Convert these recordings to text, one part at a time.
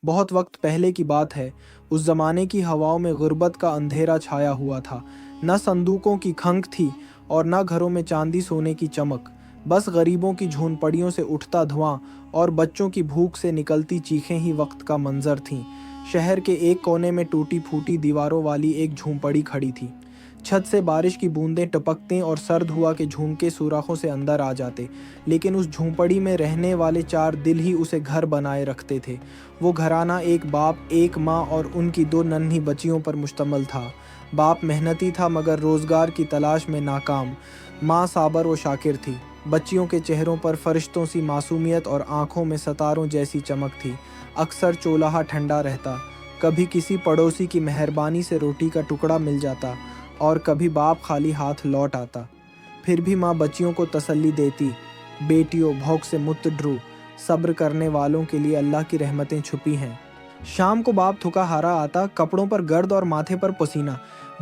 بہت وقت پہلے کی بات ہے، اس زمانے کی ہواؤں میں غربت کا اندھیرا چھایا ہوا تھا۔ نہ صندوقوں کی کھنگ تھی اور نہ گھروں میں چاندی سونے کی چمک، بس غریبوں کی جھونپڑیوں سے اٹھتا دھواں اور بچوں کی بھوک سے نکلتی چیخیں ہی وقت کا منظر تھیں۔ شہر کے ایک کونے میں ٹوٹی پھوٹی دیواروں والی ایک جھونپڑی کھڑی تھی۔ چھت سے بارش کی بوندیں ٹپکتیں اور سرد ہوا کے جھونکے سوراخوں سے اندر آ جاتے، لیکن اس جھونپڑی میں رہنے والے 4 دل ہی اسے گھر بنائے رکھتے تھے۔ وہ گھرانہ ایک باپ، ایک ماں اور ان کی 2 ننھی بچیوں پر مشتمل تھا۔ باپ محنتی تھا مگر روزگار کی تلاش میں ناکام۔ ماں صابر و شاکر تھی۔ بچیوں کے چہروں پر فرشتوں سی معصومیت اور آنکھوں میں ستاروں جیسی چمک تھی۔ اکثر چولہا ٹھنڈا رہتا، کبھی کسی پڑوسی کی مہربانی سے روٹی کا ٹکڑا مل جاتا اور کبھی باپ خالی ہاتھ لوٹ آتا۔ پھر بھی ماں بچیوں کو تسلی دیتی، بیٹیوں بھوک سے مت ڈرو، صبر کرنے والوں کے لیے اللہ کی رحمتیں چھپی ہیں۔ شام کو باپ تھکا ہارا آتا، کپڑوں پر گرد اور ماتھے پر پسینہ۔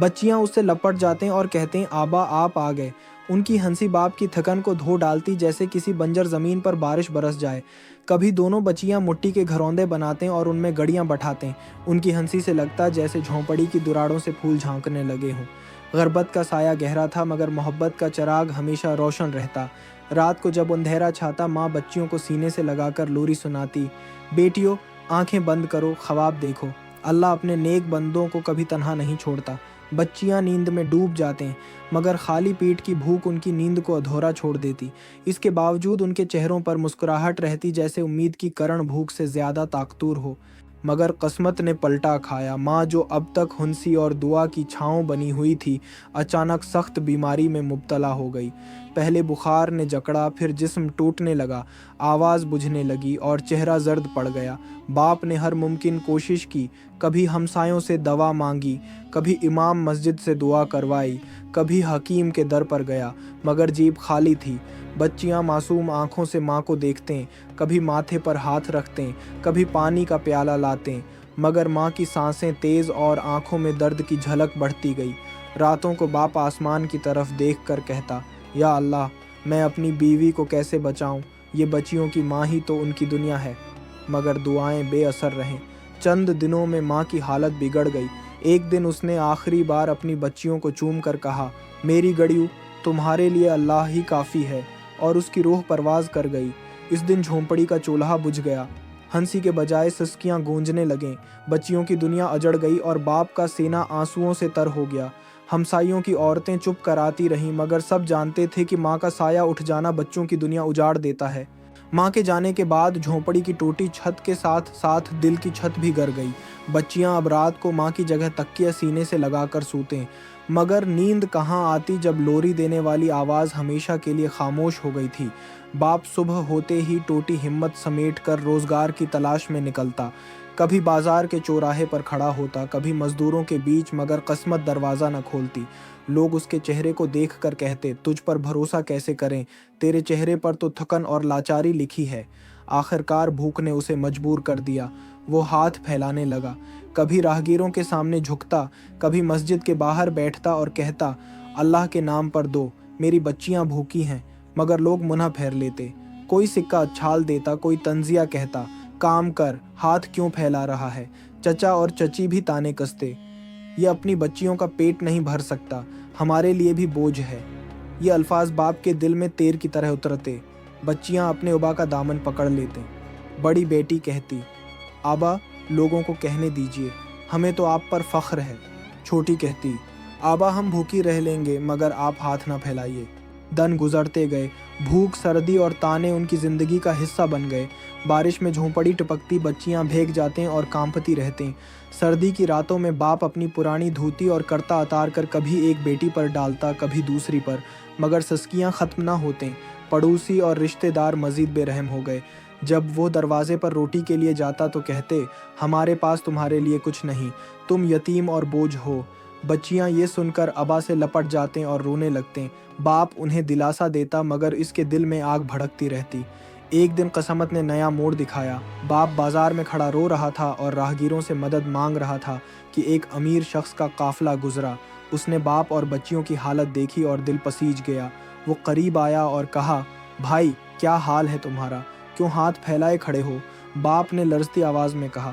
بچیاں اس سے لپٹ جاتے اور کہتے آبا آپ آ گئے۔ ان کی ہنسی باپ کی تھکن کو دھو ڈالتی جیسے کسی بنجر زمین پر بارش برس جائے۔ کبھی دونوں بچیاں مٹی کے گھروندے بناتے اور ان میں گڑیاں بٹھاتے۔ ان کی ہنسی سے لگتا جیسے جھونپڑی کی دراڑوں سے پھول جھانکنے لگے ہوں۔ غربت کا سایہ گہرا تھا مگر محبت کا چراغ ہمیشہ روشن رہتا۔ رات کو جب اندھیرا چھاتا، ماں بچیوں کو سینے سے لگا کر لوری سناتی، بیٹیوں آنکھیں بند کرو، خواب دیکھو، اللہ اپنے نیک بندوں کو کبھی تنہا نہیں چھوڑتا۔ بچیاں نیند میں ڈوب جاتے ہیں مگر خالی پیٹ کی بھوک ان کی نیند کو ادھورا چھوڑ دیتی۔ اس کے باوجود ان کے چہروں پر مسکراہٹ رہتی جیسے امید کی کرن بھوک سے زیادہ طاقتور ہو۔ مگر قسمت نے پلٹا کھایا۔ ماں جو اب تک ہنسی اور دعا کی چھاؤں بنی ہوئی تھی، اچانک سخت بیماری میں مبتلا ہو گئی۔ پہلے بخار نے جکڑا، پھر جسم ٹوٹنے لگا، آواز بجھنے لگی اور چہرہ زرد پڑ گیا۔ باپ نے ہر ممکن کوشش کی، کبھی ہمسایوں سے دوا مانگی، کبھی امام مسجد سے دعا کروائی، کبھی حکیم کے در پر گیا، مگر جیب خالی تھی۔ بچیاں معصوم آنکھوں سے ماں کو دیکھتیں، کبھی ماتھے پر ہاتھ رکھتیں، کبھی پانی کا پیالہ لاتیں، مگر ماں کی سانسیں تیز اور آنکھوں میں درد کی جھلک بڑھتی گئی۔ راتوں کو باپ آسمان کی طرف دیکھ کر کہتا، یا اللہ میں اپنی بیوی کو کیسے بچاؤں، یہ بچیوں کی ماں ہی تو ان کی دنیا ہے۔ مگر دعائیں بے اثر رہیں۔ چند دنوں میں ماں کی حالت بگڑ گئی۔ ایک دن اس نے آخری بار اپنی بچیوں کو چوم کر کہا، میری گڑیوں تمہارے لیے اللہ ہی کافی ہے، اور اس کی روح پرواز کر گئی۔ اس دن جھونپڑی کا چولہا بجھ گیا، ہنسی کے بجائے سسکیاں گونجنے لگیں، بچیوں کی دنیا اجڑ گئی اور باپ کا سینہ آنسوؤں سے تر ہو گیا۔ ہمسائیوں کی عورتیں چپ کراتی رہیں مگر سب جانتے تھے کہ ماں کا سایہ اٹھ جانا بچوں کی دنیا اجاڑ دیتا ہے۔ ماں کے جانے کے بعد جھونپڑی کی ٹوٹی چھت کے ساتھ ساتھ دل کی چھت بھی گر گئی۔ بچیاں اب رات کو ماں کی جگہ تکیہ سینے سے لگا کر سوتیں، مگر نیند کہاں آتی جب لوری دینے والی آواز ہمیشہ کے لیے خاموش ہو گئی تھی۔ باپ صبح ہوتے ہی ٹوٹی ہمت سمیٹ کر روزگار کی تلاش میں نکلتا۔ کبھی بازار کے چوراہے پر کھڑا ہوتا، کبھی مزدوروں کے بیچ، مگر قسمت دروازہ نہ کھولتی۔ لوگ اس کے چہرے کو دیکھ کر کہتے، تجھ پر بھروسہ کیسے کریں، تیرے چہرے پر تو تھکن اور لاچاری لکھی ہے۔ آخرکار بھوک نے اسے مجبور کر دیا۔ وہ ہاتھ پھیلانے لگا، کبھی راہگیروں کے سامنے جھکتا، کبھی مسجد کے باہر بیٹھتا اور کہتا، اللہ کے نام پر دو، میری بچیاں بھوکی ہیں۔ مگر لوگ منہ پھیر لیتے، کوئی سکہ اچھال دیتا، کوئی طنزیہ کہتا، کام کر، ہاتھ کیوں پھیلا رہا ہے۔ چچا اور چچی بھی تانے کستے، یہ اپنی بچیوں کا پیٹ نہیں بھر سکتا، ہمارے لیے بھی بوجھ ہے۔ یہ الفاظ باپ کے دل میں تیر کی طرح اترتے۔ بچیاں اپنے ابا کا دامن پکڑ لیتے۔ بڑی بیٹی کہتی، آبا لوگوں کو کہنے دیجیے، ہمیں تو آپ پر فخر ہے۔ چھوٹی کہتی، آبا ہم بھوکی رہ لیں گے مگر آپ ہاتھ نہ پھیلائیے۔ دن گزرتے گئے، بھوک، سردی اور تانے ان کی زندگی کا حصہ بن گئے۔ بارش میں جھونپڑی ٹپکتی، بچیاں بھیگ جاتے اور کانپتی رہتے۔ سردی کی راتوں میں باپ اپنی پرانی دھوتی اور کرتا اتار کر کبھی ایک بیٹی پر ڈالتا، کبھی دوسری پر، مگر سسکیاں ختم نہ ہوتیں۔ پڑوسی اور رشتہ دار مزید بے رحم ہو گئے۔ جب وہ دروازے پر روٹی کے لیے جاتا تو کہتے، ہمارے پاس تمہارے لیے کچھ نہیں، تم یتیم اور بوجھ ہو۔ بچیاں یہ سن کر ابا سے لپٹ جاتے اور رونے لگتے۔ باپ انہیں دلاسا دیتا مگر اس کے دل میں آگ بھڑکتی رہتی۔ ایک دن قسمت نے نیا موڑ دکھایا۔ باپ بازار میں کھڑا رو رہا تھا اور راہگیروں سے مدد مانگ رہا تھا کہ ایک امیر شخص کا قافلہ گزرا۔ اس نے باپ اور بچیوں کی حالت دیکھی اور دل پسیج گیا۔ وہ قریب آیا اور کہا، بھائی کیا حال ہے تمہارا، کیوں ہاتھ پھیلائے کھڑے ہو؟ باپ نے لرزتی آواز میں کہا،